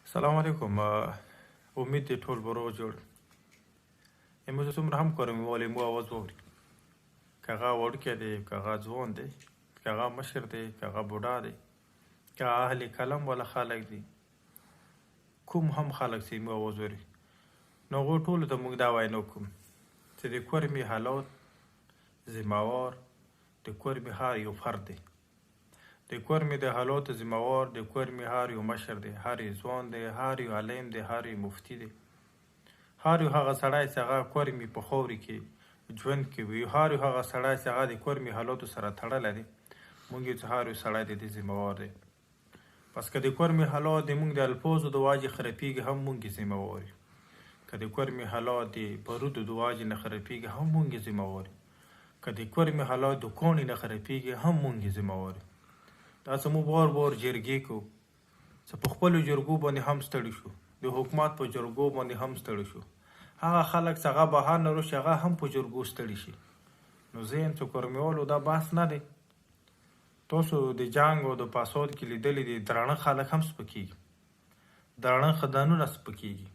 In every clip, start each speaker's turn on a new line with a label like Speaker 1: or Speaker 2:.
Speaker 1: السلام علیکم امید دی ټول به روغ جوړ امروز څومره هم کوم ولې مو اواز ووري کاغه وړکې دی کاغه ځوان دی کاغه مشر دی کاغه بوډا دی کاغه اهل کلم ولا خلک دی کوم هم خلک سي مو اواز ووري نو غو ټول ته موږ دا وای نو کوم چې د کورمي حالات ذمہوار د کورمي هار یو فرد دی د کورمي د حالات ذمہوار د کورمي هار یو مشر دی هر یو ځوان دی هر یو عالم دی هر یو مفتی دی هر یو هغه سړی چې هغه کورمي په خاورې کې ژوند کوي هر یو هغه سړی چې هغه د کورمي حالاتو سره تړلی دی موږ یو هر یو سړی د دې ذمہوار دی پس که د کورمي حالات د موږ د الفاظو د واجې خرابېږي هم موږ یې ذمہوار یو که د کورمي حالات د بارودو د واجې نه خرابېږي هم موږ یې ذمہوار یو که د کورمي حالات د کاڼي نه خرابېږي هم موږ یې ذمہوار یو داسې مو بار بار جرګې کوو چې په خپلو جرګو باندې هم ستړي شو د حکومت په جرګو باندې هم ستړي شو هغه خلک چې هغه بهر نه راشي هغه هم په جرګو ستړي شي نو زه یم چې کورمیوالو دا بحث نه دی تاسو د جنګ او د فساد کې لیدلي دي درانه خلک هم سپکېږي درانه خدانونه سپکېږي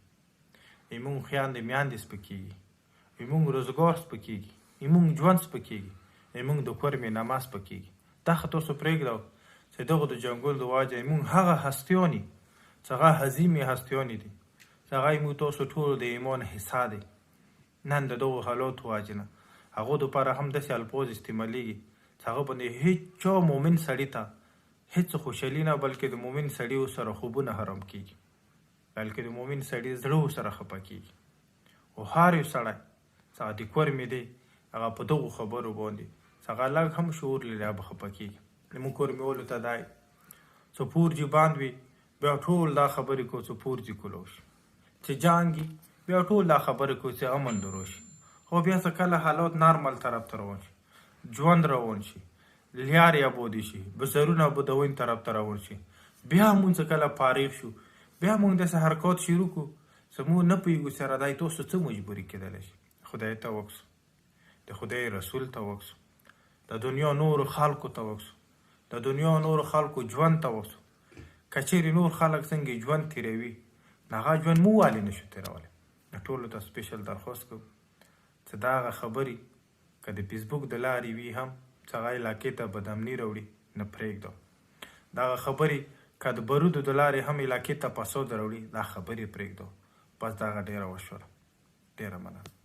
Speaker 1: زموږ خویندې میندې سپکېږي زموږ روزګار سپکېږي زموږ ژوند سپکېږي زموږ د کورمې نامه سپکېږي دا خو تاسو پرېږدو چې دغه د جنګونو د واجې موږ هغه هستیانې چې هغه عظیمې هستیانې دي چې هغه موږ تاسو ټول د ایمان حصه دی نن د دغو حالاتو واجې نه هغو دپاره هم داسې الفاظ استعمالیږي چې هغه باندې هېڅ چا مؤمن سړي ته هېڅ خوشحالي نه بلکې د مؤمن سړي سره خوبونه حرام کېږي بلکې د مؤمن سړي زړه سره خفه کېږي او هر یو سړی چې هغه د کورمې دی هغه په دغو خبرو باندې چې هغه لږ هم شعور لري هغه به خفه کېږي زموږ کورمیوالو ته دا چې پورجي باند وي بیا ټول دا خبرې کوو چې پورجي کولو شي چې جنګ وي بیا ټول دا خبرې کوو چې امن درو شي خو بیا څه کله حالات نارمل طرف ته روان شي ژوند روان شي لیارې ابودي شي بزرونه ابودوین طرف ته روان شي بیا مونږ څه کله فارغ شو بیا مونږ داسې حرکات شروع کړو چې مونږ نه پوهېږو چې رادای تاسو څه مجبوري کېدلی شي خدای ته وکسو د خدای رسول ته وکسو د دنیا نورو خلکو ته وکسو د دنیا نورو خلکو ژوند ته وکسو که چیرې نور خلک څنګه ژوند تېروي نو هغه ژوند مو ولې نشو تېرولی د ټولو ته سپیشل درخواست کوو چې دا هغه خبرې که د فیسبوک د لارې وي هم چې هغه علاقې ته بدامني راوړي نه پرېږدو دا هغه خبرې که د برودو د لارې هم علاقې ته فساد راوړي دا خبرې پرېږدو بس دا هغه ډېره وشوله ډېره مننه